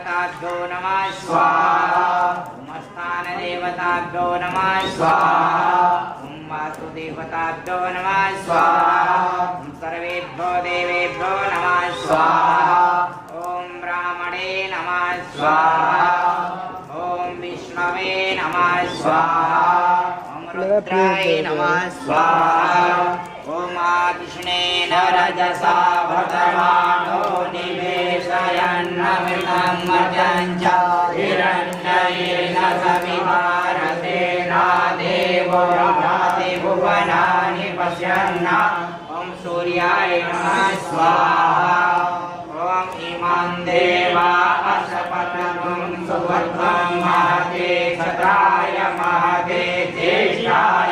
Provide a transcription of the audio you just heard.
देवताभ्यो नमः स्वाहा ॐ स्थानदेवताभ्यो नमः स्वाहा ॐ वासुदेवताभ्यो नमः स्वाहा ॐ सर्वेभ्यो देवेभ्यो नमः स्वाहा ॐ ब्राह्मणे नमः स्वाहा ॐ विष्णवे नमः स्वाहा ॐ रुद्राय नमः स्वाहा ॐ आदिष्णेन रजसा भद्रमाणो निवेशयन्नमृतं मर्जञ्च हिरण्येन सवितारतेना देवो याति भुवनानि पश्यन् ॐ सूर्याय नमः स्वाहा ॐ इमं देवा असपत्नं सुवर्धं महते क्षत्राय महते ज्येष्ठाय